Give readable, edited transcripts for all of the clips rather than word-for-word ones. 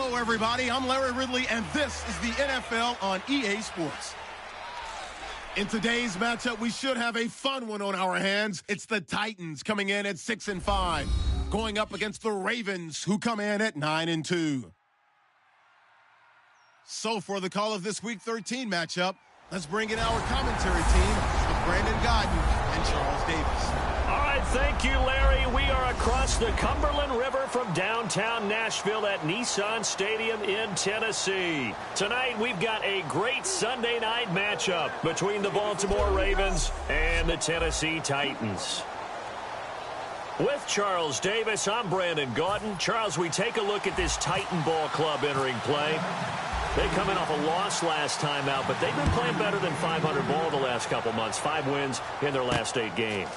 Hello, everybody. I'm Larry Ridley, and this is the NFL on EA Sports. In today's matchup, we should have a fun one on our hands. It's the Titans coming in at 6-5, going up against the Ravens, who come in at 9-2. So for the call of this Week 13 matchup, let's bring in our commentary team of Brandon Godden and Charles Davis. All right, thank you, Larry. We are across the Cumberland River from downtown Nashville at Nissan Stadium in Tennessee. Tonight, we've got a great Sunday night matchup between the Baltimore Ravens and the Tennessee Titans. With Charles Davis, I'm Brandon Gaudin. Charles, we take a look at this Titan Ball Club entering play. They come in off a loss last time out, but they've been playing better than 500 ball the last couple months. 5 wins in their last 8 games.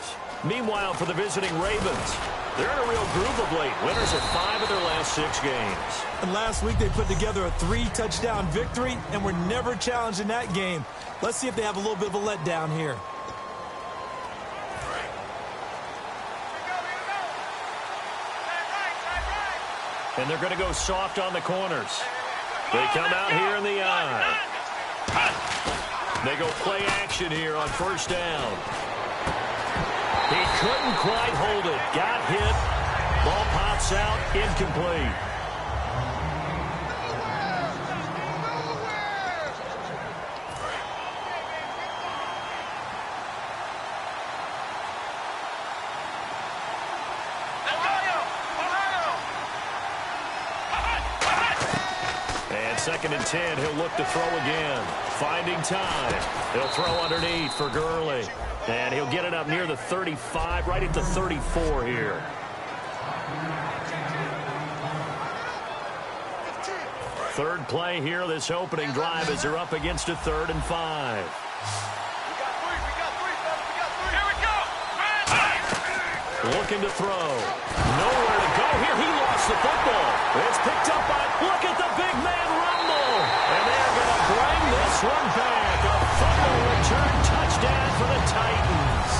Meanwhile, for the visiting Ravens, they're in a real groove of late. Winners of 5 of their last 6 games. And last week they put together a 3-touchdown victory and were never challenged in that game. Let's see if they have a little bit of a letdown here. And they're going to go soft on the corners. They come out here in the eye. They go play action here on first down. He couldn't quite hold it. Got hit. Ball pops out. Incomplete. And 2nd and 10. He'll look to throw again. Finding time. He'll throw underneath for Gurley. And he'll get it up near the 35, right at the 34 here. Third play here, this opening drive, as they're up against a 3rd and 5. Looking to throw. Nowhere to go here. He lost the football. It's picked up by, look at the big man rumble. And they're going to bring this one back. A fumble return touchdown for the Titans.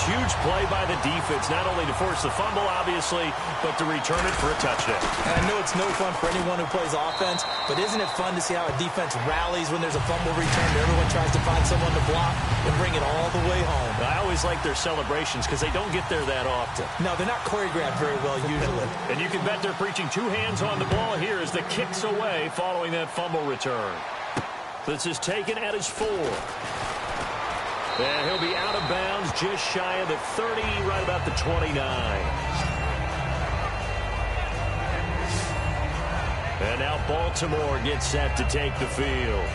Huge play by the defense, not only to force the fumble, obviously, but to return it for a touchdown. And I know it's no fun for anyone who plays offense, but isn't it fun to see how a defense rallies when there's a fumble return? Everyone tries to find someone to block and bring it all the way home. I always like their celebrations because they don't get there that often. No, they're not choreographed very well usually. And you can bet they're preaching 2 hands on the ball here as the kick's away following that fumble return. This is taken at his 4. And he'll be out of bounds just shy of the 30, right about the 29. And now Baltimore gets set to take the field.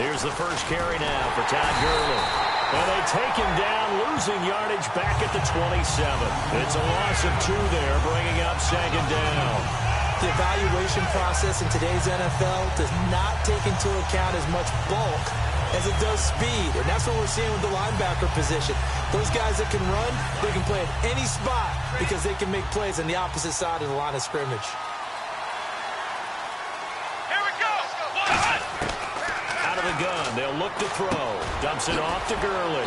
Here's the first carry now for Todd Gurley. And they take him down, losing yardage back at the 27. It's a loss of 2 there, bringing up 2nd down. The evaluation process in today's NFL does not take into account as much bulk as it does speed. And that's what we're seeing with the linebacker position. Those guys that can run, they can play at any spot because they can make plays on the opposite side of the line of scrimmage. Gun. They'll look to throw. Dumps it off to Gurley.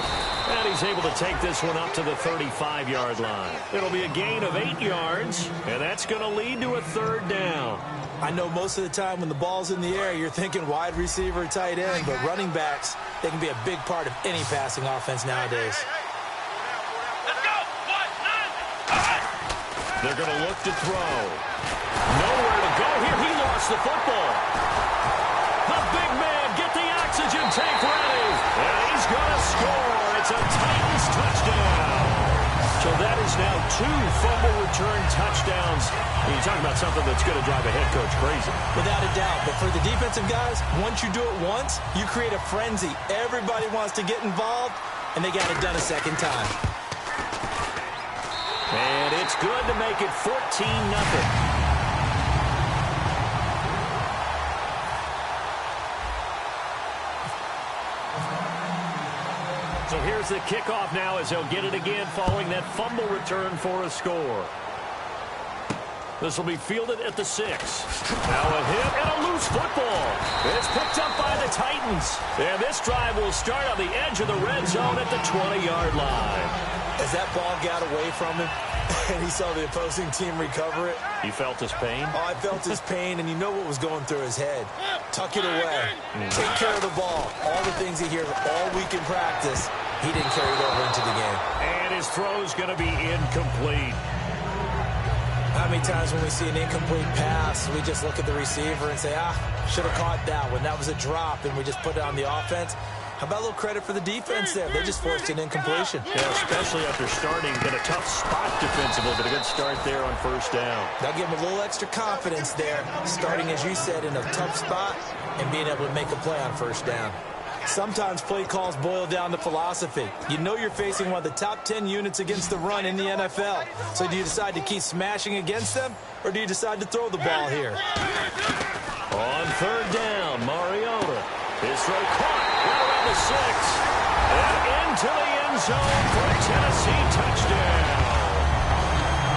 And he's able to take this one up to the 35-yard line. It'll be a gain of 8 yards, and that's going to lead to a 3rd down. I know most of the time when the ball's in the air, you're thinking wide receiver, tight end, but running backs, they can be a big part of any passing offense nowadays. They're going to look to throw. Nowhere to go here. He lost the football. The big man, get the oxygen tank ready. And he's going to score. It's a Titans touchdown. So that is now 2 fumble return touchdowns. You're talking about something that's going to drive a head coach crazy. Without a doubt. But for the defensive guys, once you do it once, you create a frenzy. Everybody wants to get involved, and they got it done a 2nd time. And it's good to make it 14-0. So here's the kickoff now as they'll get it again following that fumble return for a score. This will be fielded at the 6. Now a hit and a loose football. It's picked up by the Titans. And this drive will start on the edge of the red zone at the 20-yard line. As that ball got away from him and he saw the opposing team recover it. You felt his pain? Oh, I felt his pain, and you know what was going through his head. Tuck it away. Take care of the ball. All the things he hears all week in practice, he didn't carry it over into the game. And his throw's going to be incomplete. How many times when we see an incomplete pass, we just look at the receiver and say, should have caught that one. That was a drop, and we just put it on the offense. How about a little credit for the defense there? They just forced an incompletion. Yeah, especially after starting in a tough spot defensively, but a good start there on first down. That'll give them a little extra confidence there, starting, as you said, in a tough spot and being able to make a play on first down. Sometimes play calls boil down to philosophy. You know you're facing one of the top 10 units against the run in the NFL. So do you decide to keep smashing against them, or do you decide to throw the ball here? On third down, Mariota. His throw caught right around the 6. And into the end zone for a Tennessee touchdown.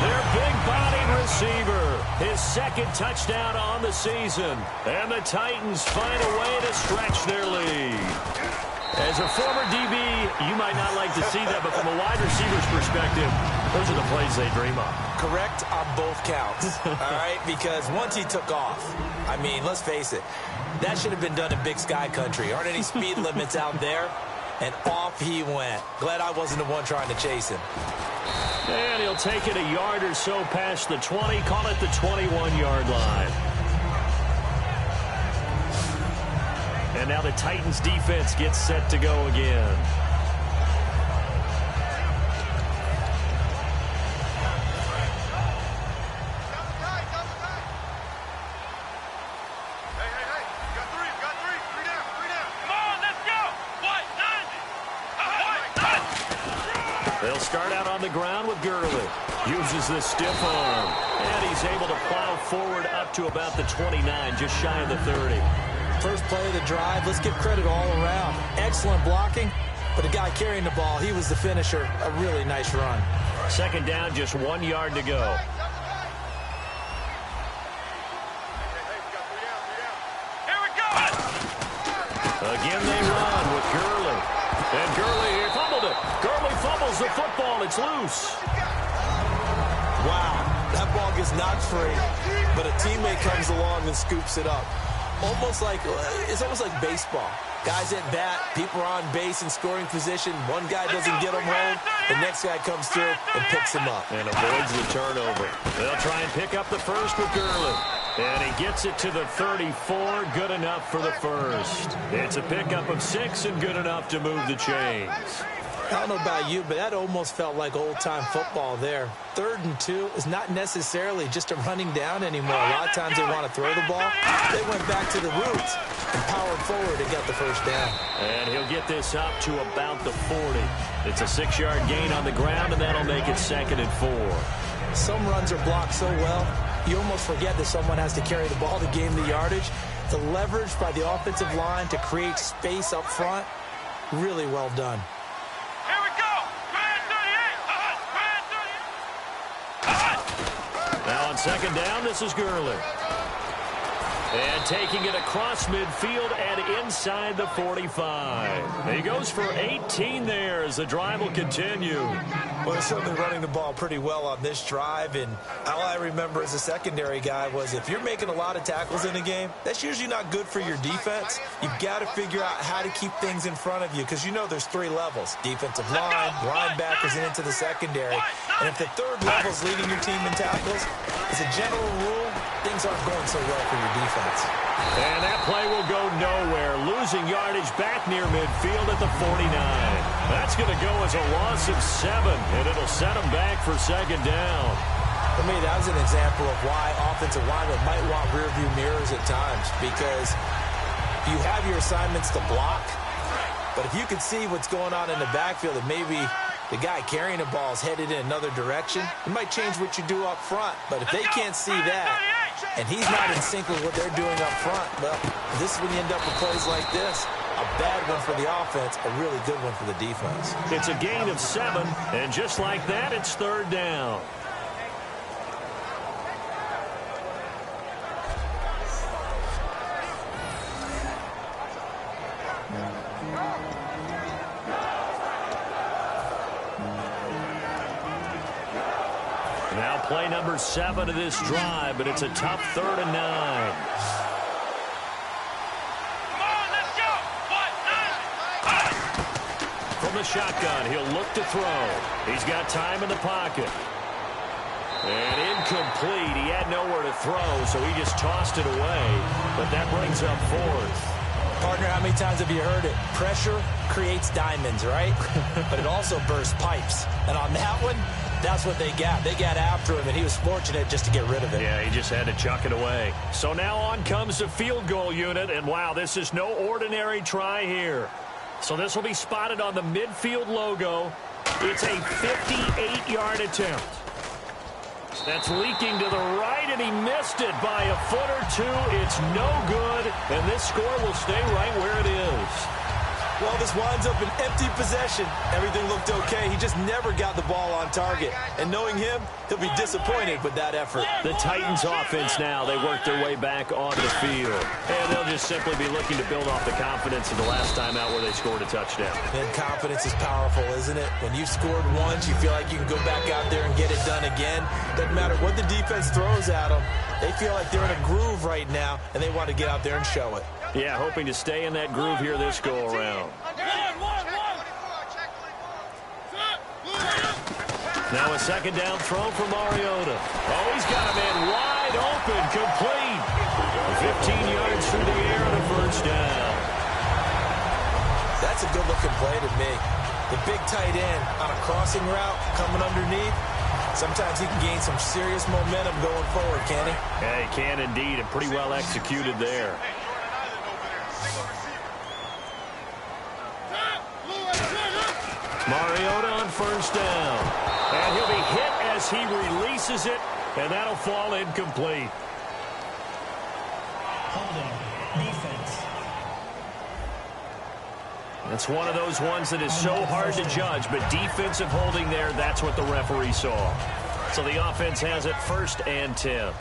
Their big-bodied receiver. His second touchdown on the season. And the Titans find a way to stretch their lead. As a former DB, you might not like to see that, but from a wide receiver's perspective, those are the plays they dream of. Correct on both counts, all right? Because once he took off, I mean, let's face it, that should have been done in Big Sky Country. Aren't any speed limits out there? And off he went. Glad I wasn't the one trying to chase him. And he'll take it a yard or so past the 20, call it the 21-yard line. And now the Titans defense gets set to go again. They'll start out on the ground with Gurley. Uses the stiff arm. And he's able to plow forward up to about the 29, just shy of the 30. First play of the drive, let's give credit all around. Excellent blocking, but the guy carrying the ball, he was the finisher. A really nice run. Second down, just 1 yard to go. Again they run with Gurley. And Gurley here fumbled it. Gurley fumbles the football. It's loose. Wow, that ball gets knocked free, but a teammate comes along and scoops it up. It's almost like baseball. Guys at bat, people are on base in scoring position. One guy doesn't get him home. The next guy comes through and picks him up. And avoids the turnover. They'll try and pick up the first with Gurley. And he gets it to the 34. Good enough for the first. It's a pickup of 6 and good enough to move the chains. I don't know about you, but that almost felt like old-time football there. 3rd and 2 is not necessarily just a running down anymore. A lot of times they want to throw the ball. They went back to the roots and powered forward and got the first down. And he'll get this up to about the 40. It's a 6-yard gain on the ground, and that'll make it 2nd and 4. Some runs are blocked so well, you almost forget that someone has to carry the ball to gain the yardage. The leverage by the offensive line to create space up front, really well done. Now on second down, this is Gurley. And taking it across midfield and inside the 45. He goes for 18 there as the drive will continue. Well, they're certainly running the ball pretty well on this drive, and all I remember as a secondary guy was if you're making a lot of tackles in a game, that's usually not good for your defense. You've got to figure out how to keep things in front of you because you know there's 3 levels, defensive line, linebackers, and into the secondary. And if the 3rd level is leading your team in tackles, as a general rule, things aren't going so well for your defense. And that play will go nowhere, losing yardage back near midfield at the 49. That's going to go as a loss of 7, and it'll set them back for second down. For me, that was an example of why offensive linemen might want rearview mirrors at times, because you have your assignments to block, but if you can see what's going on in the backfield and maybe the guy carrying the ball is headed in another direction, it might change what you do up front. But if they can't see that, and he's not in sync with what they're doing up front, well, this is when you end up with plays like this. A bad one for the offense, a really good one for the defense. It's a gain of 7, and just like that, it's third down. Now play number 7 of this drive, but it's a tough 3rd and 9. From the shotgun, he'll look to throw. He's got time in the pocket. And incomplete. He had nowhere to throw, so he just tossed it away. But that brings up 4th. Partner, how many times have you heard it? Pressure creates diamonds, right? But it also bursts pipes. And on that one, that's what they got. They got after him, and he was fortunate just to get rid of it. Yeah, he just had to chuck it away. So now on comes the field goal unit, and wow, this is no ordinary try here. So this will be spotted on the midfield logo. It's a 58-yard attempt. That's leaking to the right, and he missed it by a foot or 2. It's no good, and this score will stay right where it is. Well, this winds up an empty possession. Everything looked okay. He just never got the ball on target. And knowing him, he'll be disappointed with that effort. The Titans offense now, they work their way back onto the field. And they'll just simply be looking to build off the confidence of the last time out where they scored a touchdown. And confidence is powerful, isn't it? When you've scored once, you feel like you can go back out there and get it done again. Doesn't matter what the defense throws at them. They feel like they're in a groove right now, and they want to get out there and show it. Yeah, hoping to stay in that groove here this go-around. Now a second down throw for Mariota. Oh, he's got a man wide open, complete. 15 yards through the air and a first down. That's a good-looking play to me. The big tight end on a crossing route coming underneath. Sometimes he can gain some serious momentum going forward, can he? Yeah, he can indeed, and pretty well executed there. Mariota on first down. And he'll be hit as he releases it, and that'll fall incomplete. Holding, defense. It's one of those ones that is so hard to judge, but defensive holding there, that's what the referee saw. So the offense has it 1st and 10.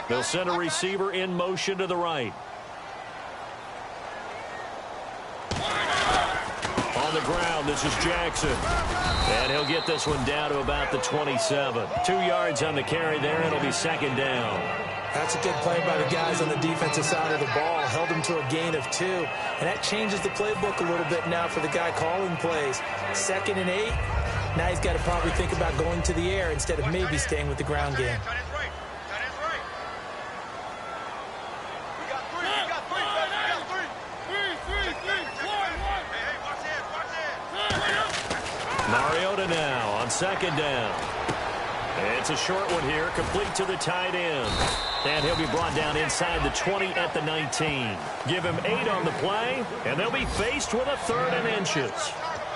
They'll send a receiver in motion to the right. On the ground, this is Jackson. And he'll get this one down to about the 27. 2 yards on the carry there. It'll be second down. That's a good play by the guys on the defensive side of the ball. Held him to a gain of 2. And that changes the playbook a little bit now for the guy calling plays. 2nd and 8. Now he's got to probably think about going to the air instead of maybe staying with the ground game. Mariota now on second down. It's a short one here, complete to the tight end. And he'll be brought down inside the 20 at the 19. Give him 8 on the play, and they'll be faced with a 3rd and inches.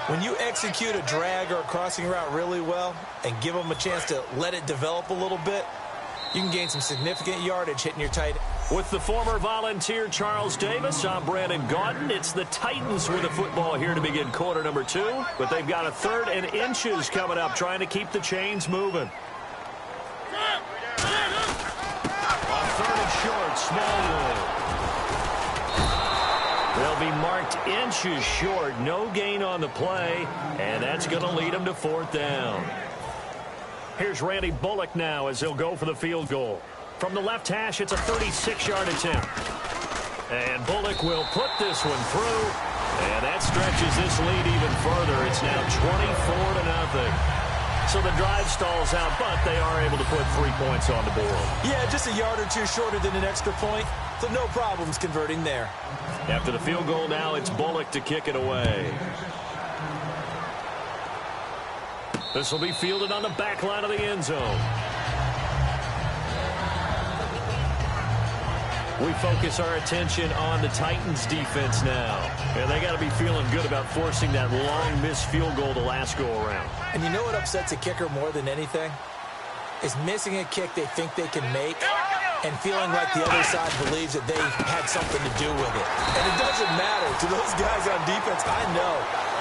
When you execute a drag or a crossing route really well and give them a chance to let it develop a little bit, you can gain some significant yardage hitting your tight end. With the former Volunteer Charles Davis, I'm Brandon Gaudin. It's the Titans with the football here to begin quarter number 2. But they've got a 3rd and inches coming up, trying to keep the chains moving. On 3rd and short, Smallwood. They'll be marked inches short. No gain on the play, and that's going to lead them to 4th down. Here's Randy Bullock now as he'll go for the field goal. From the left hash, it's a 36-yard attempt. And Bullock will put this one through, and that stretches this lead even further. It's now 24-0. So the drive stalls out, but they are able to put 3 points on the board. Yeah, just a yard or 2 shorter than an extra point, so no problems converting there. After the field goal now, it's Bullock to kick it away. This will be fielded on the back line of the end zone. We focus our attention on the Titans defense now. And they got to be feeling good about forcing that long missed field goal the last go around. And you know what upsets a kicker more than anything? Is missing a kick they think they can make and feeling like the other side believes that they had something to do with it. And it doesn't matter. To those guys on defense, I know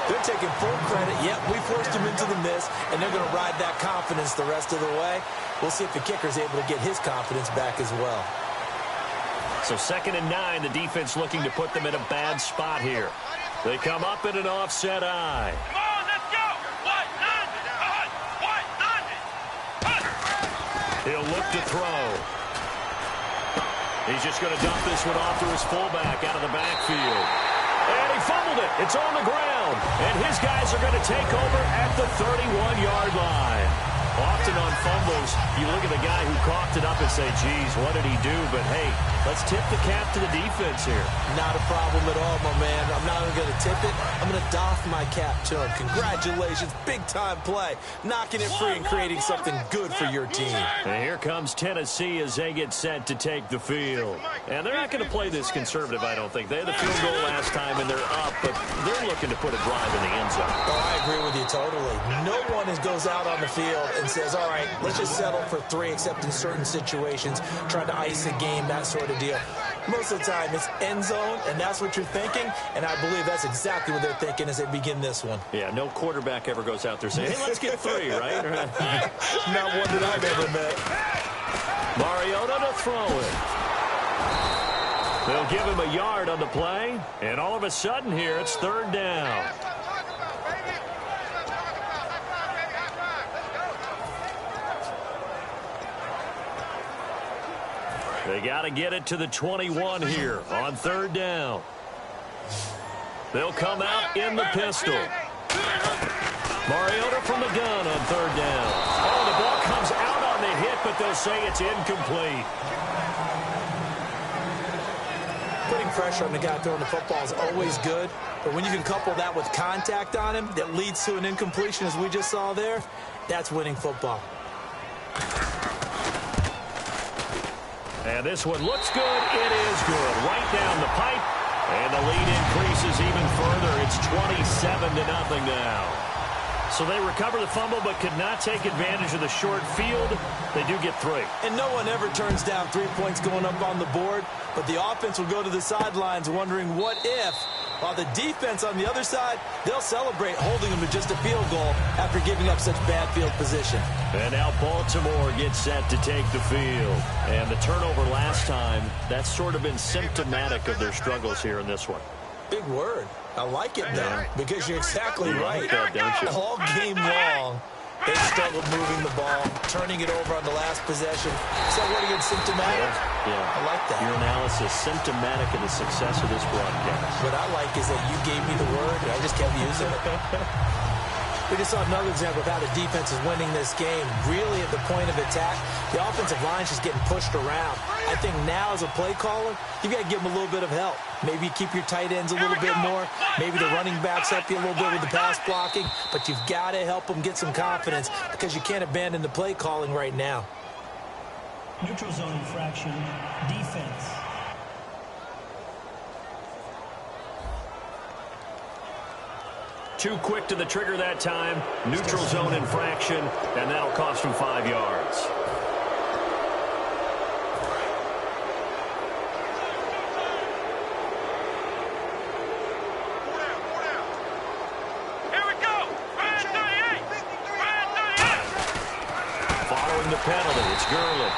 they're taking full credit. Yep, we forced them into the miss, and they're going to ride that confidence the rest of the way. We'll see if the kicker's able to get his confidence back as well. So 2nd and 9, the defense looking to put them in a bad spot here. They come up in an offset eye. Come on, let's go! He'll look to throw. He's just going to dump this one off to his fullback out of the backfield. And he fumbled it. It's on the ground. And his guys are going to take over at the 31-yard line. Often on fumbles, you look at the guy who coughed it up and say, geez, what did he do? But, hey, let's tip the cap to the defense here. Not a problem at all, my man. I'm not even going to tip it. I'm going to doff my cap to him. Congratulations. Big-time play. Knocking it free and creating something good for your team. And here comes Tennessee as they get set to take the field. And they're not going to play this conservative, I don't think. They had the field goal last time, and they're up, but they're looking to put a drive in the end zone. Oh, I agree with you totally. No one goes out on the field and says, all right, let's just settle for 3, except in certain situations, trying to ice a game, that sort of deal. Most of the time, it's end zone, and that's what you're thinking, and I believe that's exactly what they're thinking as they begin this one. Yeah, no quarterback ever goes out there saying, hey, let's get 3, right? Not one that I've ever met. Mariota to throw it. They'll give him a yard on the play, and all of a sudden here, it's 3rd down. They got to get it to the 21 here on 3rd down. They'll come out in the pistol. Mariota from the gun on 3rd down. Oh, the ball comes out on the hit, but they'll say it's incomplete. Putting pressure on the guy throwing the football is always good, but when you can couple that with contact on him that leads to an incompletion, as we just saw there, that's winning football. And this one looks good. It is good. Right down the pipe. And the lead increases even further. It's 27-0 now. So they recover the fumble but could not take advantage of the short field. They do get 3. And no one ever turns down 3 points going up on the board, but the offense will go to the sidelines wondering what if. While the defense on the other side, they'll celebrate holding them to just a field goal after giving up such bad field position. And now Baltimore gets set to take the field. And the turnover last time, that's sort of been symptomatic of their struggles here in this one. Big word. I like it, though, because you're exactly right. That, don't you? All game long, they struggled moving the ball, turning it over on the last possession. Is that what again, symptomatic? Yeah. I like that. Your analysis, symptomatic of the success of this broadcast. What I like is that you gave me the word, and I just kept using it. We just saw another example of how the defense is winning this game. Really at the point of attack, the offensive line is just getting pushed around. I think now as a play caller, you've got to give them a little bit of help. Maybe keep your tight ends a little bit more. Maybe the running backs help you a little bit with the pass blocking. But you've got to help them get some confidence because you can't abandon the play calling right now. Neutral zone infraction, defense. Too quick to the trigger that time. Neutral zone infraction, and that'll cost him 5 yards. Here we go! Ryan 38! Ryan 38! Following the penalty, it's Gurley.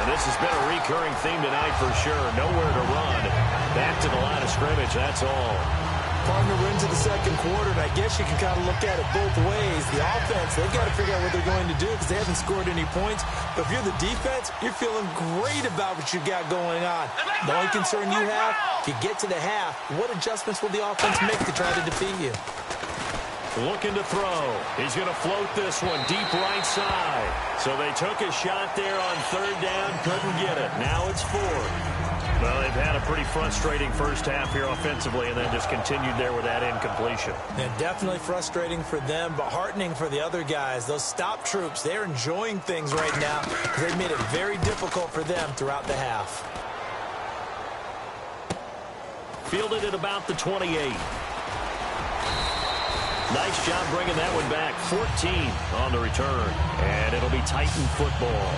And this has been a recurring theme tonight for sure. Nowhere to run. Back to the line of scrimmage, that's all. Partner, we're into the second quarter, and I guess you can kind of look at it both ways. The offense, they've got to figure out what they're going to do because they haven't scored any points. But if you're the defense, you're feeling great about what you got going on. The only concern you have, if you get to the half, what adjustments will the offense make to try to defeat you? Looking to throw. He's going to float this one deep right side. So they took a shot there on 3rd down, couldn't get it. Now it's 4th. Well, they've had a pretty frustrating first half here offensively and then just continued there with that incompletion. Yeah, definitely frustrating for them, but heartening for the other guys. Those stop troops, they're enjoying things right now because they've made it very difficult for them throughout the half. Fielded at about the 28. Nice job bringing that one back. 14 on the return, and it'll be Titan football.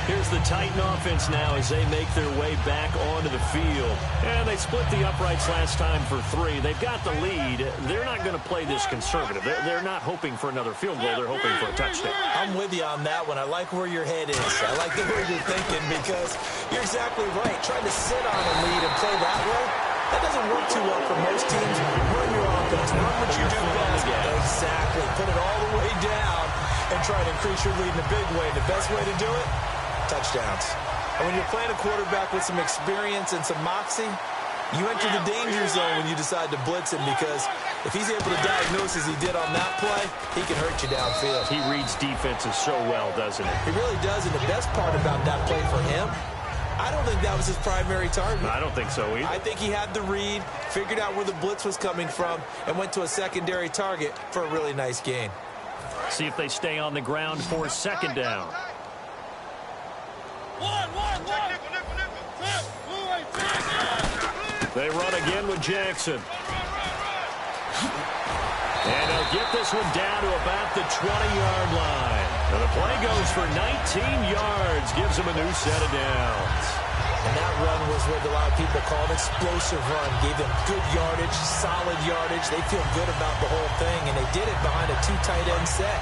Here's the Titan offense now as they make their way back onto the field. And they split the uprights last time for 3. They've got the lead. They're not going to play this conservative. They're not hoping for another field goal. They're hoping for a touchdown. I'm with you on that one. I like where your head is. I like the way you're thinking because you're exactly right. Trying to sit on a lead and play that way, that doesn't work too well for most teams. Run your offense. Run what you do best. Exactly. Put it all the way down and try to increase your lead in a big way. The best way to do it, touchdowns. And when you're playing a quarterback with some experience and some moxie, you enter the danger zone when you decide to blitz him because if he's able to diagnose as he did on that play, he can hurt you downfield. He reads defenses so well, doesn't he? He really does, and the best part about that play for him, I don't think that was his primary target. I don't think so either. I think he had the read, figured out where the blitz was coming from, and went to a secondary target for a really nice gain. See if they stay on the ground for second down. They run again with Jackson. And they'll get this one down to about the 20-yard line. And the play goes for 19 yards, gives them a new set of downs. And that run was what a lot of people call an explosive run. Gave them good yardage, solid yardage. They feel good about the whole thing, and they did it behind a 2 tight end set.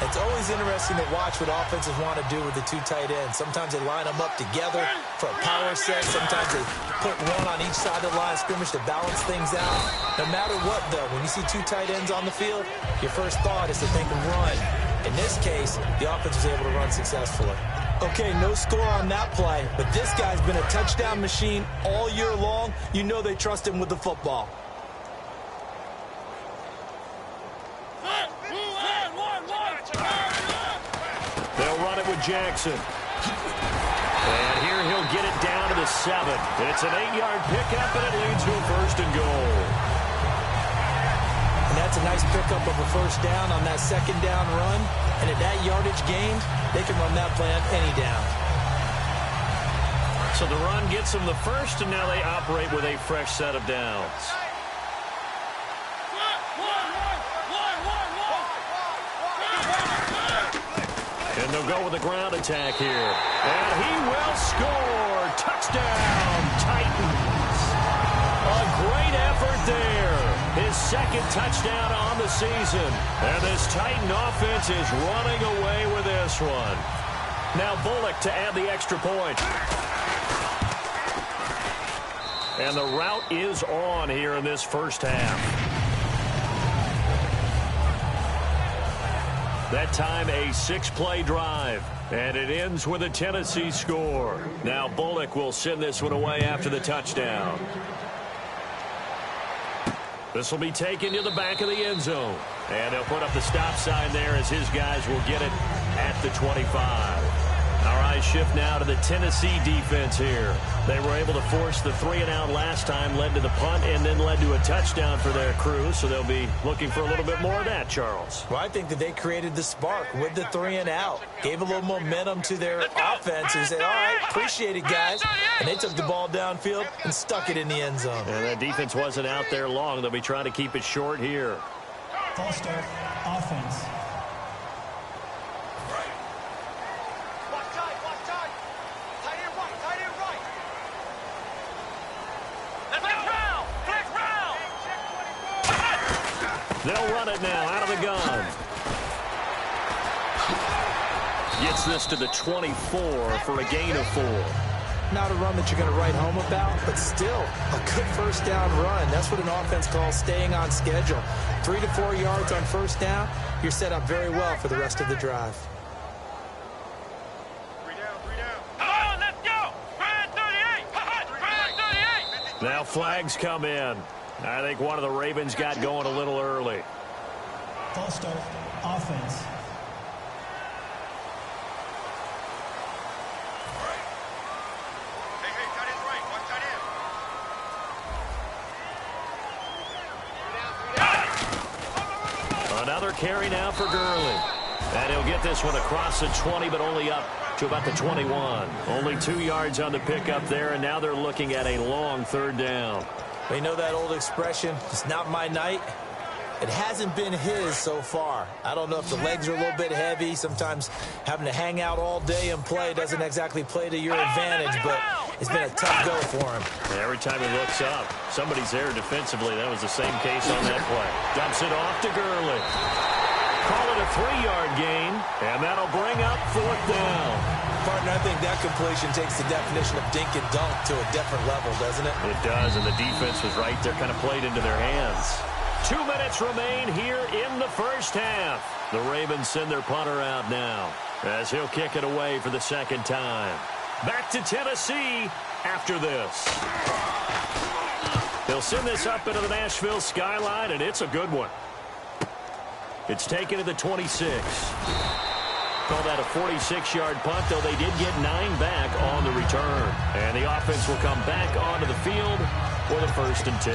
It's always interesting to watch what offenses want to do with the 2 tight ends. Sometimes they line them up together for a power set. Sometimes they put one on each side of the line of scrimmage to balance things out. No matter what, though, when you see 2 tight ends on the field, your first thought is to think run. In this case, the offense was able to run successfully. Okay, no score on that play, but this guy's been a touchdown machine all year long. You know they trust him with the football. They'll run it with Jackson. And here he'll get it down to the 7. And it's an 8-yard pickup, and it leads to a 1st and goal. And that's a nice pickup of a 1st down on that 2nd down run. And at that yardage gained, they can run that play on any down. So the run gets them the 1st, and now they operate with a fresh set of downs. And they'll go with a ground attack here. And he will score. Touchdown, Titans. A great effort there. His 2nd touchdown on the season. And this Titan offense is running away with this one. Now Bullock to add the extra point. And the route is on here in this first half. That time a 6-play drive, and it ends with a Tennessee score. Now Bullock will send this one away after the touchdown. This will be taken to the back of the end zone, and they'll put up the stop sign there as his guys will get it at the 25. Our eyes shift now to the Tennessee defense here. They were able to force the 3-and-out last time, led to the punt, and then led to a touchdown for their crew. So they'll be looking for a little bit more of that, Charles. Well, I think that they created the spark with the 3-and-out. Gave a little momentum to their offense and said, all right, appreciate it, guys. And they took the ball downfield and stuck it in the end zone. And that defense wasn't out there long. They'll be trying to keep it short here. False start, offense. They'll run it now out of the gun. Gets this to the 24 for a gain of 4. Not a run that you're going to write home about, but still a good 1st down run. That's what an offense calls staying on schedule. 3 to 4 yards on 1st down, you're set up very well for the rest of the drive. 3 down. Come on, let's go. 38. Now flags come in. I think one of the Ravens got going a little early. False start, offense. Hey, tight end's right. Watch tight end. Another carry now for Gurley. And he'll get this one across the 20, but only up to about the 21. Only 2 yards on the pickup there, and now they're looking at a long 3rd down. We know that old expression, it's not my night. It hasn't been his so far. I don't know if the legs are a little bit heavy. Sometimes having to hang out all day and play doesn't exactly play to your advantage, but it's been a tough go for him. And every time he looks up, somebody's there defensively. That was the same case on that play. Dumps it off to Gurley. Call it a 3-yard gain, and that'll bring up 4th down. Partner, I think that completion takes the definition of dink and dunk to a different level, doesn't it? It does, and the defense was right there, kind of played into their hands. 2 minutes remain here in the first half. The Ravens send their punter out now as he'll kick it away for the second time. Back to Tennessee after this. They'll send this up into the Nashville skyline, and it's a good one. It's taken to the 26. Call that a 46-yard punt, though they did get 9 back on the return. And the offense will come back onto the field for the 1st and 10.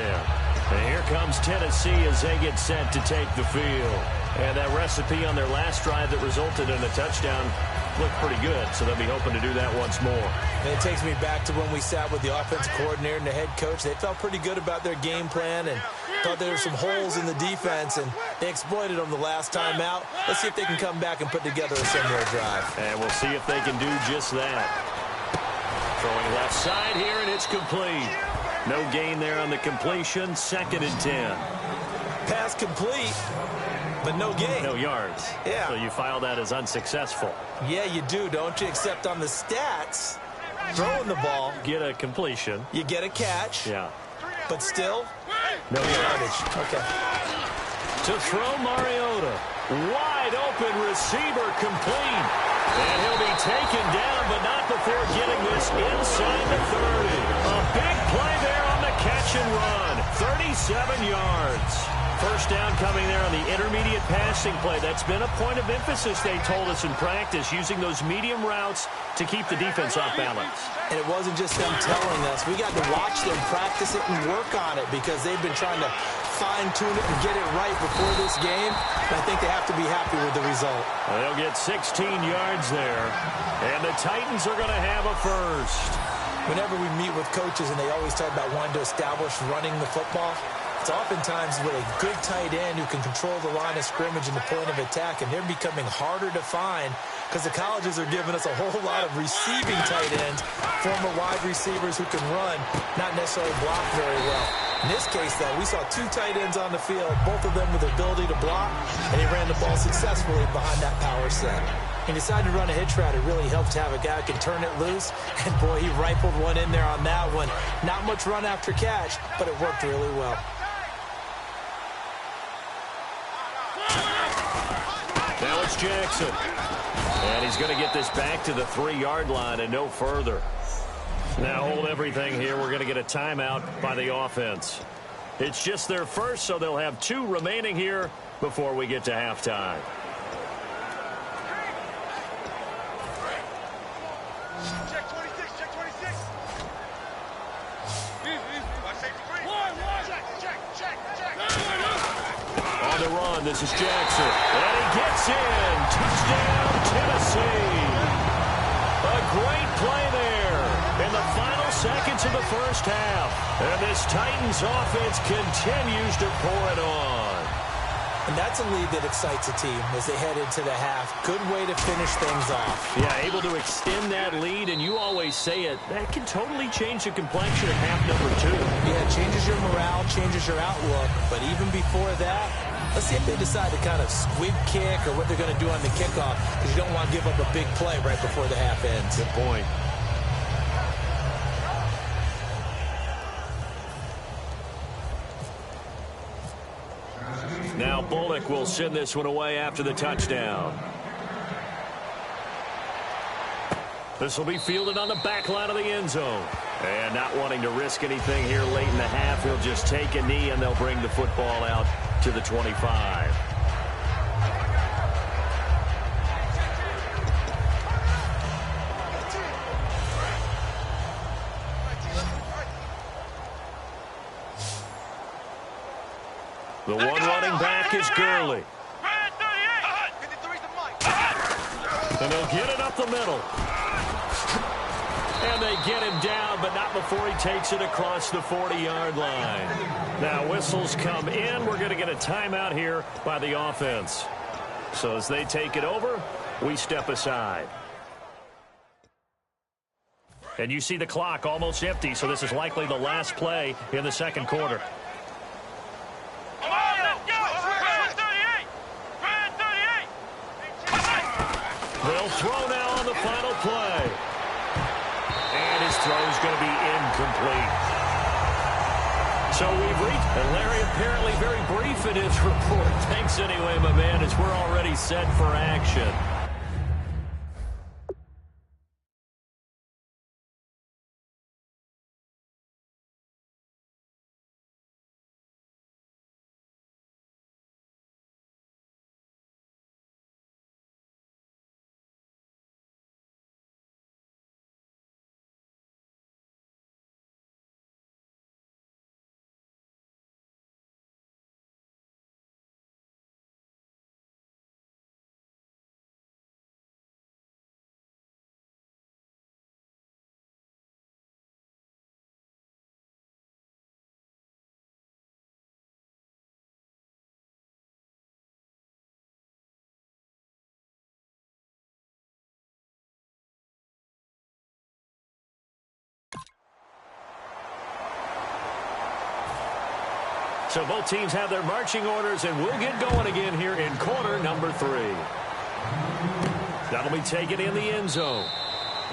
And here comes Tennessee as they get set to take the field. And that recipe on their last drive that resulted in a touchdown looked pretty good, so they'll be hoping to do that once more. And it takes me back to when we sat with the offensive coordinator and the head coach. They felt pretty good about their game plan and thought there were some holes in the defense, and they exploited them the last time out. Let's see if they can come back and put together a similar drive. And we'll see if they can do just that. Throwing left side here, and it's complete. No gain there on the completion. 2nd and 10. Pass complete, but no gain. No yards. Yeah. So you file that as unsuccessful. Yeah, you do, don't you? Except on the stats, throwing the ball. Get a completion. You get a catch. Yeah. But still, no yardage. Okay. To throw Mariota. Wide open receiver complete. And he'll be taken down, but not before getting this inside the 30. A big play there on the catch and run. 37 yards. First down coming there on the intermediate passing play. That's been a point of emphasis, they told us in practice, using those medium routes to keep the defense off balance. And it wasn't just them telling us. We got to watch them practice it and work on it because they've been trying to fine-tune it and get it right before this game. And I think they have to be happy with the result. Well, they'll get 16 yards there. And the Titans are going to have a first. Whenever we meet with coaches and they always talk about wanting to establish running the football, it's oftentimes with a good tight end who can control the line of scrimmage and the point of attack, and they're becoming harder to find because the colleges are giving us a whole lot of receiving tight ends, former wide receivers who can run, not necessarily block very well. In this case, though, we saw 2 tight ends on the field, both of them with the ability to block, and he ran the ball successfully behind that power set. He decided to run a hitch route. It really helped to have a guy who can turn it loose, and boy, he rifled one in there on that one. Not much run after catch, but it worked really well. Now it's Jackson. And he's going to get this back to the 3-yard line and no further. Now hold everything here. We're going to get a timeout by the offense. It's just their first, so they'll have 2 remaining here before we get to halftime. Check 26, check 26. Watch safety 3. Check. On the run, this is Jackson. And he gets in. Touchdown, Tennessee. A great play there in the final seconds of the first half. And this Titans offense continues to pour it on. And that's a lead that excites a team as they head into the half. Good way to finish things off. Yeah, able to extend that lead, and you always say it, that can totally change the complexion of half number 2. Yeah, it changes your morale, changes your outlook. But even before that, let's see if they decide to kind of squib kick or what they're going to do on the kickoff, because you don't want to give up a big play right before the half ends. Good point. Now Bullock will send this one away after the touchdown. This will be fielded on the back line of the end zone. And not wanting to risk anything here late in the half, he'll just take a knee and they'll bring the football out to the 25. The one running back is Gurley. And they'll get it up the middle. And they get him down, but not before he takes it across the 40-yard line. Now whistles come in. We're going to get a timeout here by the offense. So as they take it over, we step aside. And you see the clock almost empty, so this is likely the last play in the second quarter. Come on, let's go! 38! They'll throw now on the final play. And his throw is going to be incomplete. So we've reached, and Larry apparently very brief in his report. Thanks anyway, my man, as we're already set for action. So both teams have their marching orders, and we'll get going again here in quarter number 3. That'll be taken in the end zone.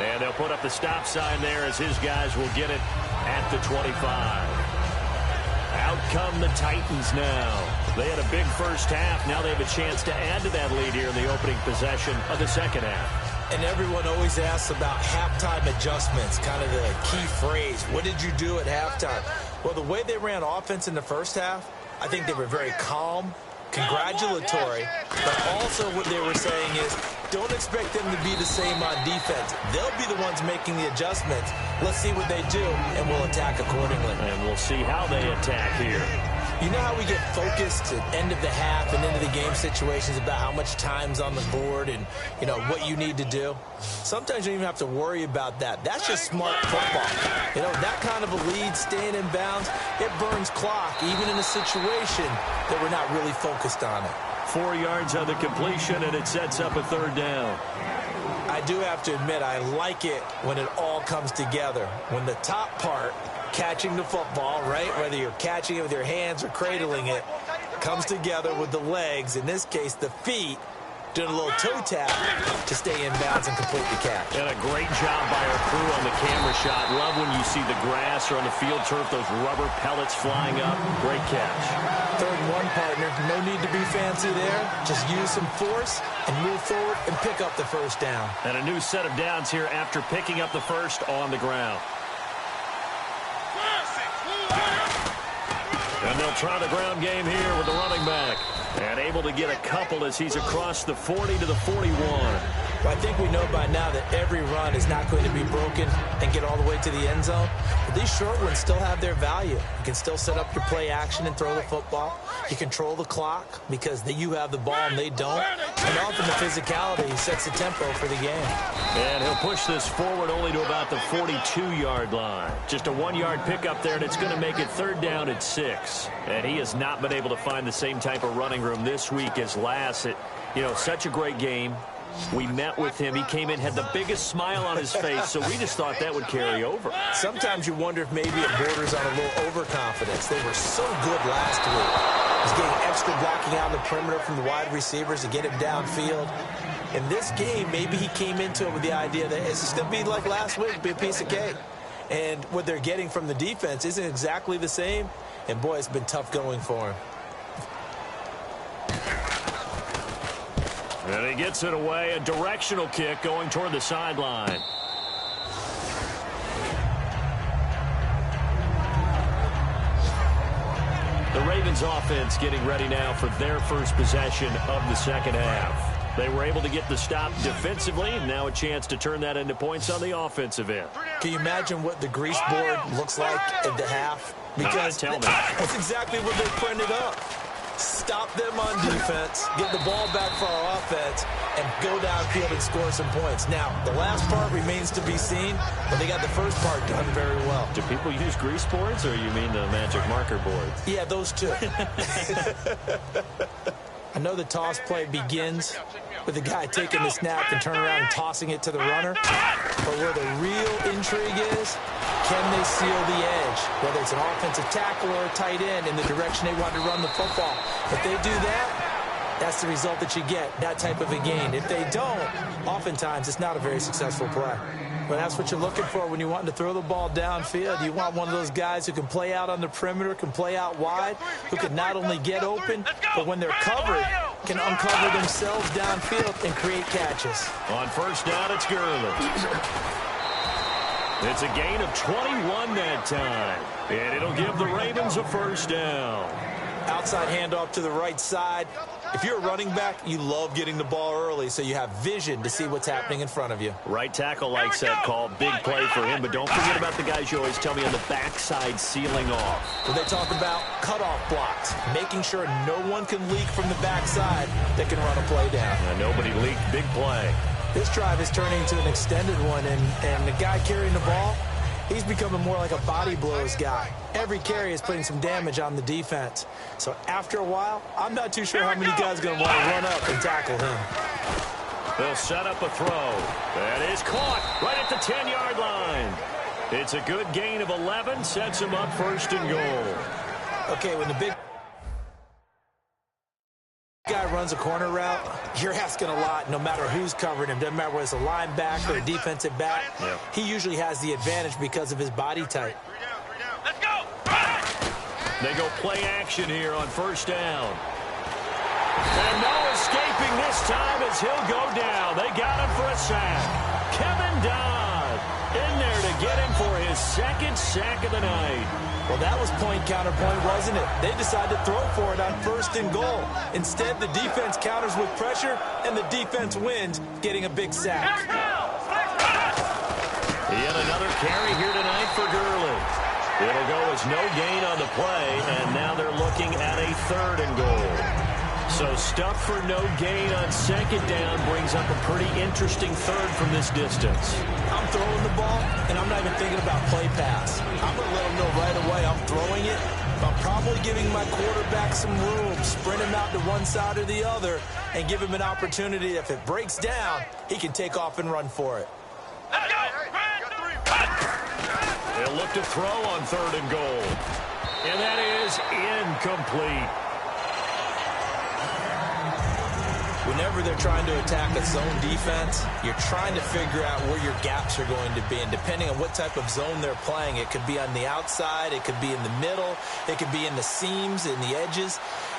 And they'll put up the stop sign there as his guys will get it at the 25. Out come the Titans now. They had a big first half. Now they have a chance to add to that lead here in the opening possession of the second half. And everyone always asks about halftime adjustments, kind of the key phrase. What did you do at halftime? Well, the way they ran offense in the first half, I think they were very calm, congratulatory, but also what they were saying is don't expect them to be the same on defense. They'll be the ones making the adjustments. Let's see what they do, and we'll attack accordingly. And we'll see how they attack here. You know how we get focused at end of the half and into the game situations about how much time's on the board and, you know, what you need to do? Sometimes you don't even have to worry about that. That's just smart football. You know, that kind of a lead, staying in bounds, it burns clock, even in a situation that we're not really focused on it. 4 yards on the completion, and it sets up a third down. I do have to admit, I like it when it all comes together. When the top part, catching the football, right, whether you're catching it with your hands or cradling it, comes together with the legs, in this case the feet, doing a little toe tap to stay in bounds and complete the catch. And a great job by our crew on the camera shot. Love when you see the grass or on the field turf, those rubber pellets flying up. Great catch. 3rd and 1, partner. No need to be fancy there. Just use some force and move forward and pick up the first down. And a new set of downs here after picking up the first on the ground. And they'll try the ground game here with the running back. And able to get a couple as he's across the 40 to the 41. Well, I think we know by now that every run is not going to be broken and get all the way to the end zone. But these short ones still have their value. You can still set up your play action and throw the football. You control the clock because you have the ball and they don't. And often the physicality sets the tempo for the game. And he'll push this forward only to about the 42-yard line. Just a 1-yard pickup there, and it's going to make it 3rd down at 6. And he has not been able to find the same type of running room this week as last. Such a great game. We met with him. He came in, had the biggest smile on his face, so we just thought that would carry over. Sometimes you wonder if maybe it borders on a little overconfidence. They were so good last week. He's getting extra blocking out on the perimeter from the wide receivers to get him downfield. In this game, maybe he came into it with the idea that it's just going to be like last week, be a piece of cake. And what they're getting from the defense isn't exactly the same. And, boy, it's been tough going for him. And he gets it away, a directional kick going toward the sideline. The Ravens offense getting ready now for their first possession of the second half. They were able to get the stop defensively, and now a chance to turn that into points on the offensive end. Can you imagine what the grease board looks like at the half? Because tell me. that's exactly what they printed up. stop them on defense, get the ball back for our offense, and go downfield and score some points. Now, the last part remains to be seen, but they got the first part done very well. Do people use grease boards, or you mean the magic marker boards? Yeah, those two. I know the toss play begins with the guy taking the snap and turning around and tossing it to the runner. But where the real intrigue is, can they seal the edge? Whether it's an offensive tackle or a tight end in the direction they want to run the football. If they do that, that's the result that you get, that type of a gain. If they don't, oftentimes it's not a very successful play. But that's what you're looking for when you want to throw the ball downfield. You want one of those guys who can play out on the perimeter, can play out wide, who can not only get open, but when they're covered, can uncover themselves downfield and create catches. On first down, it's Gurley. It's a gain of 21 that time, and it'll give the Ravens a first down. Outside handoff to the right side. If you're a running back, you love getting the ball early so you have vision to see what's happening in front of you. Right tackle likes that call. Big play for him, but don't forget about the guys you always tell me on the backside sealing off. When they talk about cutoff blocks, making sure no one can leak from the backside that can run a play down. Nobody leaked. Big play. This drive is turning into an extended one, and the guy carrying the ball, he's becoming more like a body blows guy. Every carry is putting some damage on the defense. So after a while, I'm not too sure how many guys are going to want to run up and tackle him. They'll set up a throw. That is caught right at the 10-yard line. It's a good gain of 11, sets him up first and goal. Okay, when the big guy runs a corner route, you're asking a lot no matter who's covering him. Doesn't matter whether it's a linebacker or a defensive back. Yep. He usually has the advantage because of his body type. Let's go. They go play action here on first down. And no escaping this time as he'll go down. They got him for a sack. Kevin Dodd in there to get him for his second sack of the night. Well, that was point counterpoint, wasn't it? They decided to throw for it on first and goal. Instead, the defense counters with pressure, and the defense wins, getting a big sack. Yet another carry here tonight for Gurley. It'll go as no gain on the play, and now they're looking at a third and goal. So stuff for no gain on second down brings up a pretty interesting third from this distance. I'm throwing the ball, and I'm not even thinking about play pass. I'm going to let them know right away I'm throwing it. I'm probably giving my quarterback some room, sprint him out to one side or the other, and give him an opportunity. If it breaks down, he can take off and run for it. Let's go. They'll look to throw on third and goal. And that is incomplete. Whenever they're trying to attack a zone defense, you're trying to figure out where your gaps are going to be. And depending on what type of zone they're playing, it could be on the outside, it could be in the middle, it could be in the seams, in the edges.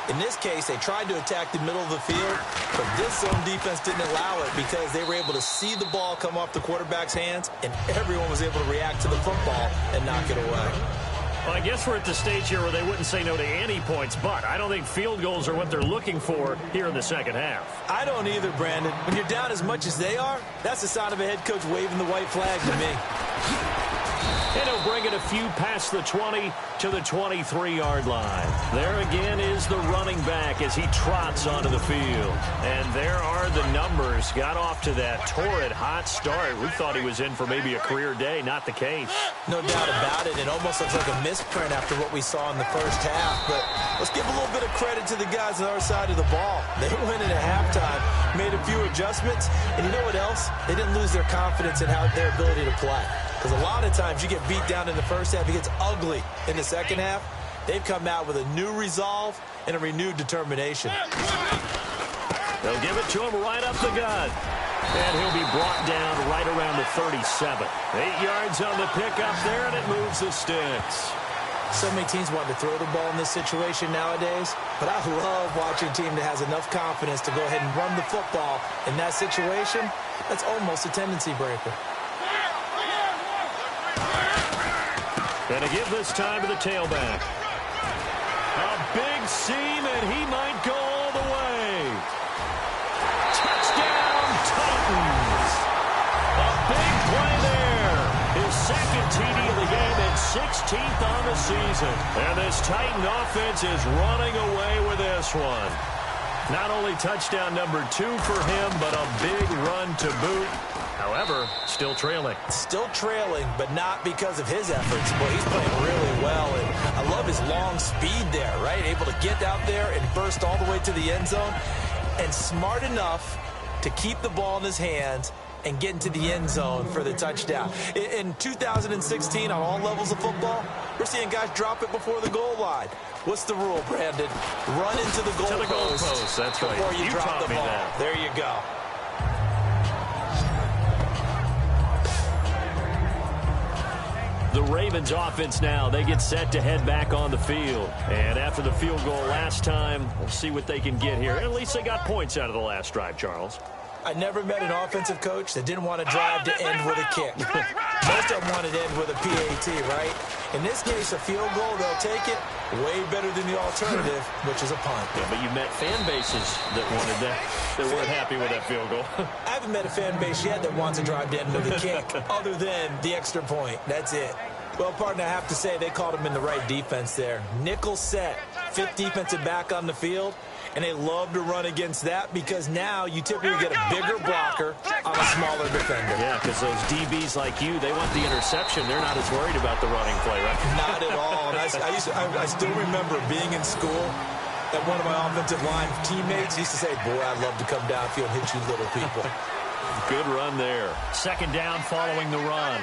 In this case, they tried to attack the middle of the field, but this zone defense didn't allow it because they were able to see the ball come off the quarterback's hands, and everyone was able to react to the football and knock it away. Well, I guess we're at the stage here where they wouldn't say no to any points, but I don't think field goals are what they're looking for here in the second half. I don't either, Brandon. When you're down as much as they are, that's the sign of a head coach waving the white flag to me. And he'll bring it a few past the 20 to the 23-yard line. There again is the running back as he trots onto the field. And there are the numbers. Got off to that torrid hot start. We thought he was in for maybe a career day. Not the case. No doubt about it. It almost looks like a misprint after what we saw in the first half. But let's give a little bit of credit to the guys on our side of the ball. They went in at halftime, made a few adjustments, and you know what else? They didn't lose their confidence in their ability to play. Because a lot of times you get beat down in the first half, it gets ugly in the second half. They've come out with a new resolve and a renewed determination. They'll give it to him right up the gut. And he'll be brought down right around the 37. 8 yards on the pickup there, and it moves the sticks. So many teams want to throw the ball in this situation nowadays, but I love watching a team that has enough confidence to go ahead and run the football. In that situation, that's almost a tendency breaker. Gonna give this time to the tailback. A big seam, and he might go all the way. Touchdown, Titans. A big play there. His second TD of the game, and 16th on the season. And this Titan offense is running away with this one. Not only touchdown number 2 for him, but a big run to boot. However, still trailing. Still trailing, but not because of his efforts. Boy, he's playing really well, and I love his long speed there, right? Able to get out there and burst all the way to the end zone, and smart enough to keep the ball in his hands and get into the end zone for the touchdown. In 2016, on all levels of football, we're seeing guys drop it before the goal line. What's the rule, Brandon? Run into the goal post. That's right. Before you drop the ball. That. There you go. The Ravens offense now, they get set to head back on the field. And after the field goal last time, we'll see what they can get here. At least they got points out of the last drive, Charles. I never met an offensive coach that didn't want to drive to end with a kick. Most of them wanted to end with a PAT, right? In this case, a field goal, they'll take it. Way better than the alternative, which is a punt. Yeah, but you met fan bases that wanted that, that weren't happy with that field goal. I haven't met a fan base yet that wants to drive to end with a kick, other than the extra point. That's it. Well, partner, I have to say, they called him in the right defense there. Nickel set, 5th defensive back on the field. And they love to run against that because now you typically get a bigger blocker on a smaller defender. Yeah, because those DBs like you, they want the interception. They're not as worried about the running play, right? Not at all. And I still remember being in school that one of my offensive line teammates used to say, boy, I'd love to come downfield and hit you little people. Good run there. 2nd down following the run.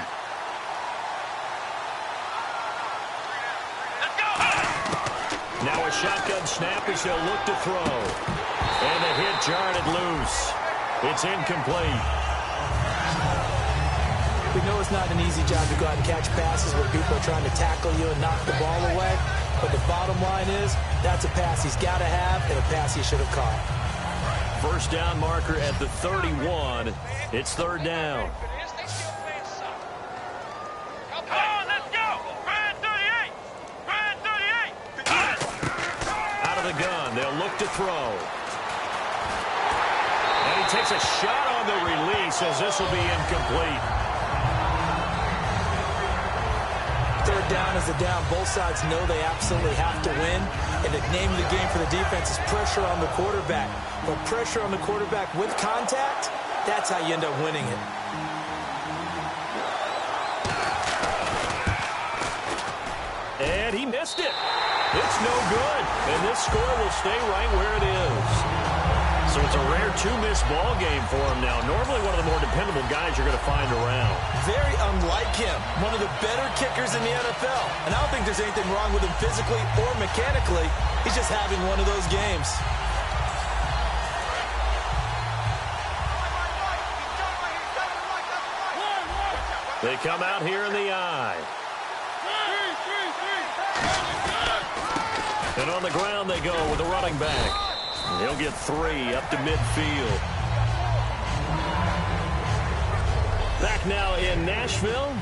Now a shotgun snap as they'll look to throw. And the hit jarred it loose. It's incomplete. We know it's not an easy job to go out and catch passes where people are trying to tackle you and knock the ball away. But the bottom line is, that's a pass he's got to have and a pass he should have caught. 1st down marker at the 31. It's 3rd down. They'll look to throw. And he takes a shot on the release as this will be incomplete. 3rd down is the down. Both sides know they absolutely have to win. And the name of the game for the defense is pressure on the quarterback. But pressure on the quarterback with contact, that's how you end up winning it. And he missed it. It's no good. And this score will stay right where it is. So it's a rare 2-miss ball game for him now. Normally one of the more dependable guys you're going to find around. Very unlike him. One of the better kickers in the NFL. And I don't think there's anything wrong with him physically or mechanically. He's just having one of those games. They come out here in the eye. And on the ground they go with the running back. He'll get 3 up to midfield. Back now in Nashville.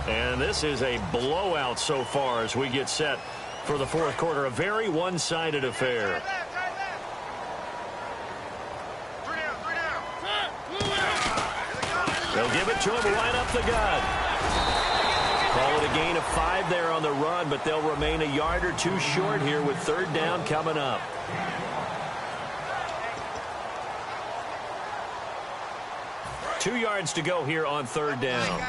And this is a blowout so far as we get set for the 4th quarter. A very one-sided affair. They'll give it to him right up the gut. Call it a gain of 5 there on the run, but they'll remain a yard or 2 short here with 3rd down coming up. Two yards to go here on 3rd down.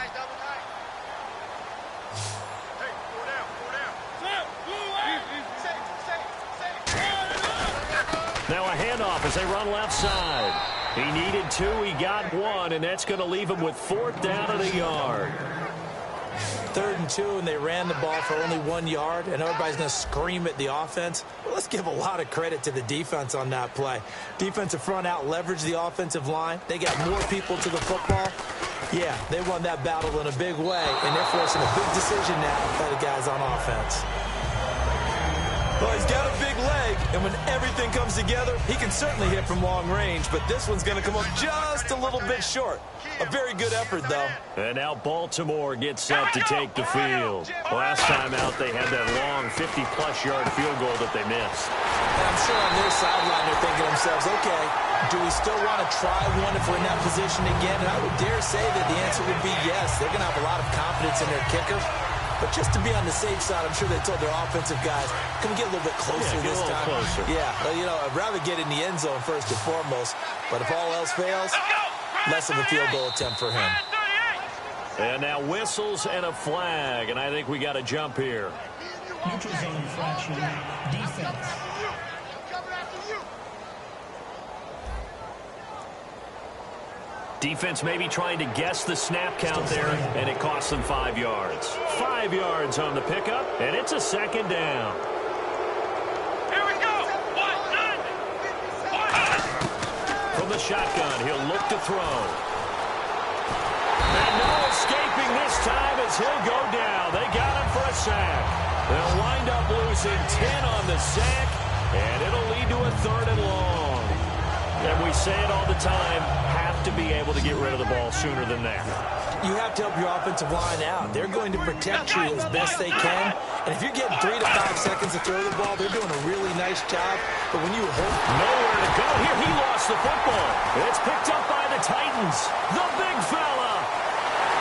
Now a handoff as they run left side. He needed 2, he got 1, and that's going to leave him with 4th down and a yard. 3rd and 2, and they ran the ball for only 1 yard, and everybody's going to scream at the offense. Well, let's give a lot of credit to the defense on that play. Defensive front out leveraged the offensive line. They got more people to the football. Yeah, they won that battle in a big way, and they're forcing a big decision now by the guys on offense. Well, he's got a big leg, and when everything comes together, he can certainly hit from long range, but this one's going to come up just a little bit short. A very good effort, though. And now Baltimore gets set to take the field. Last time out, they had that long 50-plus yard field goal that they missed. And I'm sure on their sideline, they're thinking to themselves, okay, do we still want to try one if we're in that position again? And I would dare say that the answer would be yes. They're going to have a lot of confidence in their kicker. But just to be on the safe side, I'm sure they told their offensive guys, can we get a little bit closer this time? Closer. Yeah, well, you know, I'd rather get in the end zone first and foremost. But if all else fails, less of a field goal attempt for him. And now whistles and a flag, and I think we got a jump here. Neutral zone infraction. Defense. Defense maybe trying to guess the snap count there, and it costs them 5 yards. 5 yards on the pickup, and it's a second down. Here we go. From the shotgun, he'll look to throw. And no escaping this time as he'll go down. They got him for a sack. They'll wind up losing 10 on the sack, and it'll lead to a 3rd and long. And we say it all the time, have to be able to get rid of the ball sooner than that. You have to help your offensive line out. They're going to protect you as best they can. And if you're getting 3 to 5 seconds to throw the ball, they're doing a really nice job. But when you hold... Nowhere to go here. He lost the football. It's picked up by the Titans. The big fella.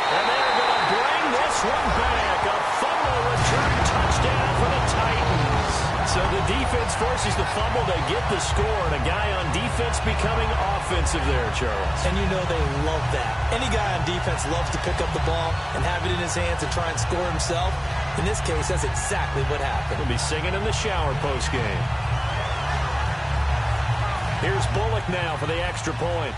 And they're going to bring this one back. A fumble return touchdown for the Titans. So the defense forces the fumble. They get the score. And a guy on defense becoming offensive there, Charles. And you know they love that. Any guy on defense loves to pick up the ball and have it in his hands and try and score himself. In this case, that's exactly what happened. He'll be singing in the shower postgame. Here's Bullock now for the extra point.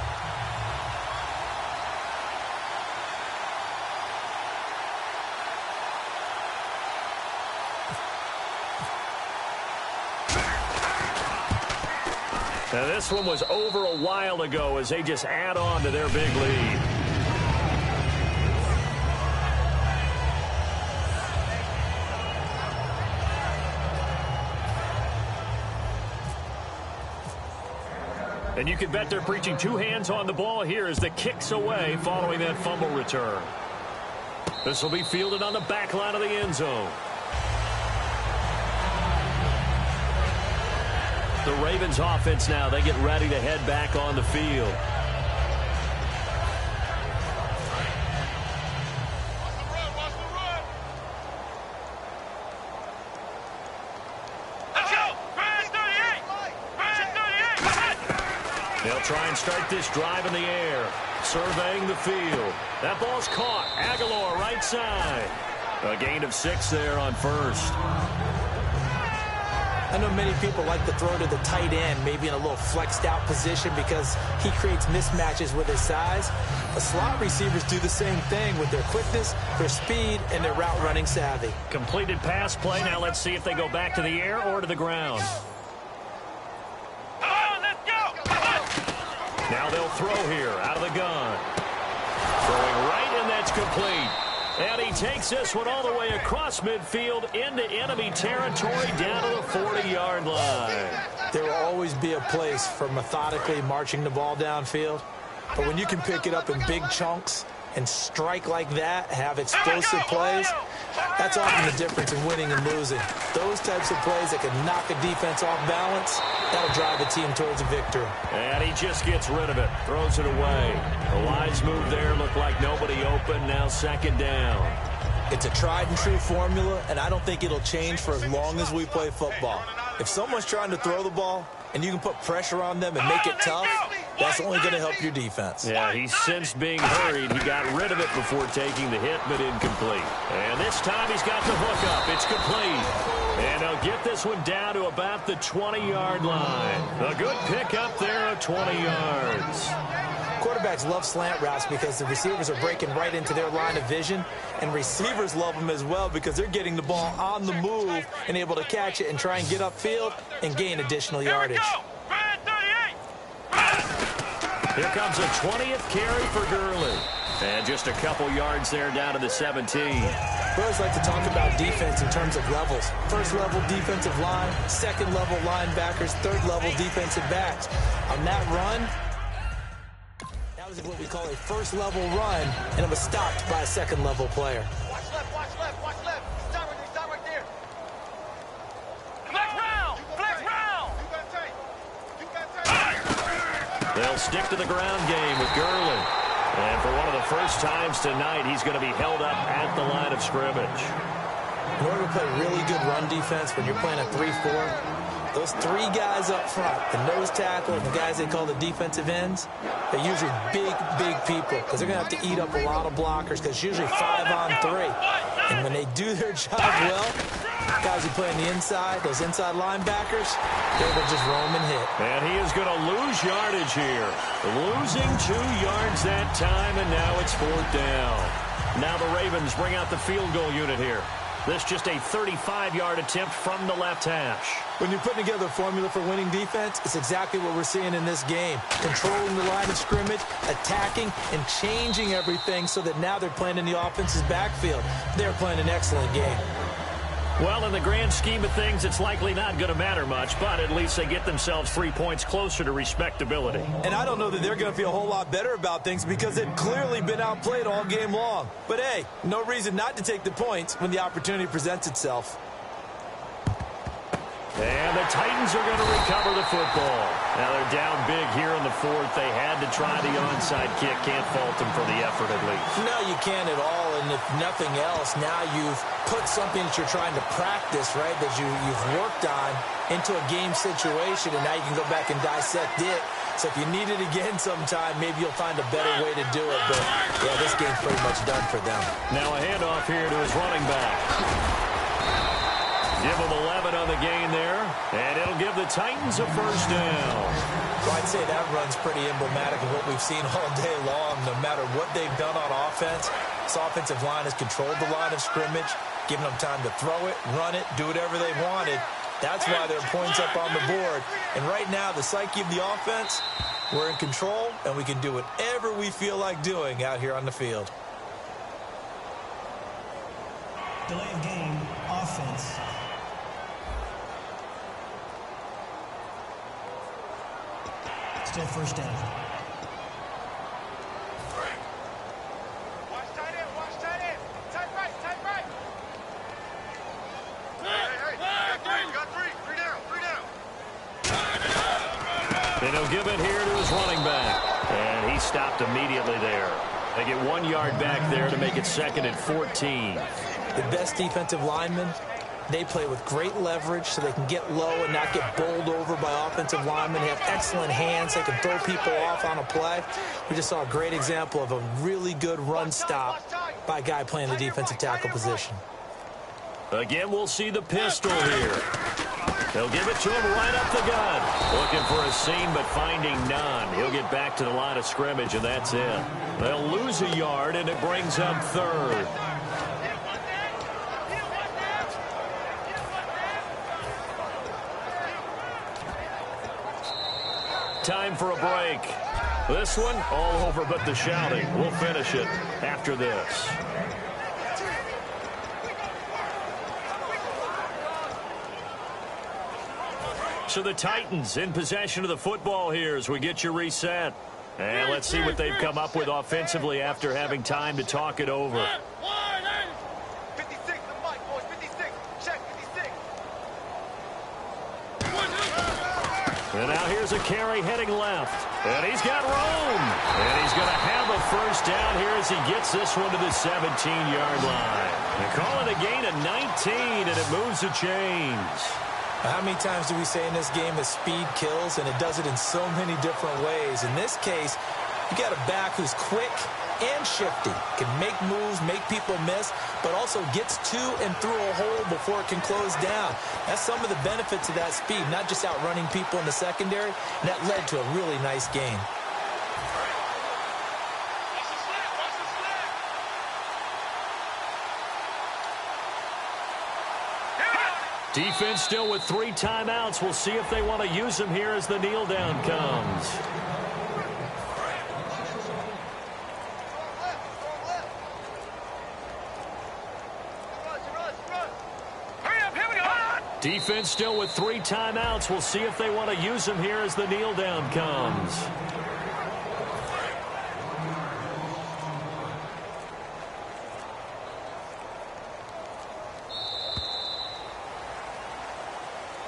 Now this one was over a while ago as they just add on to their big lead. And you can bet they're preaching 2 hands on the ball here as the kick's away following that fumble return. This will be fielded on the back line of the end zone. The Ravens offense now, they get ready to head back on the field. Let's go. Brand 38. They'll try and start this drive in the air. Surveying the field. That ball's caught. Aguilar right side. A gain of 6 there on first. I know many people like to throw to the tight end, maybe in a little flexed out position because he creates mismatches with his size. The slot receivers do the same thing with their quickness, their speed, and their route running savvy. Completed pass play. Now let's see if they go back to the air or to the ground. Come on, let's go. Now they'll throw here out of the gun. Throwing right, and that's complete. And he takes this one all the way across midfield into enemy territory down to the 40-yard line. There will always be a place for methodically marching the ball downfield. But when you can pick it up in big chunks and strike like that, have explosive plays, that's often the difference in winning and losing. Those types of plays that can knock a defense off balance, that'll drive a team towards a victory. And he just gets rid of it, throws it away. The wise move there, looked like nobody open, now second down. It's a tried and true formula, and I don't think it'll change for as long as we play football. If someone's trying to throw the ball and you can put pressure on them and make it tough, that's only going to help your defense. Yeah, he sensed being hurried. He got rid of it before taking the hit, but incomplete. And this time he's got the hook up. It's complete. And he'll get this one down to about the 20-yard line. A good pickup there of 20 yards. Quarterbacks love slant routes because the receivers are breaking right into their line of vision, and receivers love them as well because they're getting the ball on the move and able to catch it and try and get upfield and gain additional yardage. Here comes a 20th carry for Gurley. And just a couple yards there down to the 17. We always like to talk about defense in terms of levels. First level defensive line, second level linebackers, third level defensive backs. On that run, that was what we call a first level run, and it was stopped by a second level player. Watch left, watch left, watch left. Stop right there. Flex round, flex round. You got tight. They'll stick to the ground game with Gurley. And for one of the first times tonight, he's going to be held up at the line of scrimmage. In order to play really good run defense when you're playing a 3-4, those three guys up front, the nose tackle and the guys they call the defensive ends, they're usually big, big people because they're going to have to eat up a lot of blockers because it's usually 5-on-3. And when they do their job well, guys who play on the inside, those inside linebackers, they will just roam and hit. And he is going to lose yardage here. Losing 2 yards that time, and now it's 4th down. Now the Ravens bring out the field goal unit here. This just a 35-yard attempt from the left hash. When you're putting together a formula for winning defense, it's exactly what we're seeing in this game. Controlling the line of scrimmage, attacking, and changing everything so that now they're playing in the offense's backfield. They're playing an excellent game. Well, in the grand scheme of things, it's likely not going to matter much, but at least they get themselves 3 points closer to respectability. And I don't know that they're going to feel a whole lot better about things because they've clearly been outplayed all game long. But, hey, no reason not to take the points when the opportunity presents itself. And the Titans are going to recover the football. Now they're down big here in the 4th. They had to try the onside kick. Can't fault them for the effort at least. No, you can't at all. And if nothing else, now you've put something that you're trying to practice, right, that you've worked on into a game situation, and now you can go back and dissect it. So if you need it again sometime, maybe you'll find a better way to do it. But, yeah, this game's pretty much done for them. Now a handoff here to his running back. Give him 11 on the gain there, and it'll give the Titans a 1st down. Well, I'd say that run's pretty emblematic of what we've seen all day long. No matter what they've done on offense, this offensive line has controlled the line of scrimmage, given them time to throw it, run it, do whatever they wanted. That's why there are points up on the board. And right now, the psyche of the offense, we're in control, and we can do whatever we feel like doing out here on the field. Delay of game, offense. Still 1st down. Watch tight end, watch tight end. Tight right, tight right. Hey, got three down. And he'll give it here to his running back. And he stopped immediately there. They get 1 yard back there to make it 2nd and 14. The best defensive linemen, they play with great leverage so they can get low and not get bowled over by offensive linemen. They have excellent hands. They can throw people off on a play. We just saw a great example of a really good run stop by a guy playing the defensive tackle position. Again, we'll see the pistol here. They'll give it to him right up the gut. Looking for a seam, but finding none. He'll get back to the line of scrimmage, and that's it. They'll lose a yard, and it brings up 3rd. Time for a break. This one, all over but the shouting. We'll finish it after this. So the Titans in possession of the football here as we get you reset. And let's see what they've come up with offensively after having time to talk it over. 56, the mic, boys, 56. Check, 56. And now here's a carry heading left. And he's got room. And he's going to have a 1st down here as he gets this one to the 17-yard line. They're calling a gain of 19, and it moves the chains. How many times do we say in this game that speed kills, and it does it in so many different ways? In this case, you got a back who's quick and shifty, can make moves, make people miss, but also gets to and through a hole before it can close down. That's some of the benefits of that speed, not just outrunning people in the secondary, and that led to a really nice gain. Defense still with 3 timeouts. We'll see if they want to use them here as the kneel down comes. Defense still with 3 timeouts. We'll see if they want to use them here as the kneel down comes.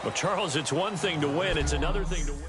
Well, Charles, it's one thing to win. It's another thing to win.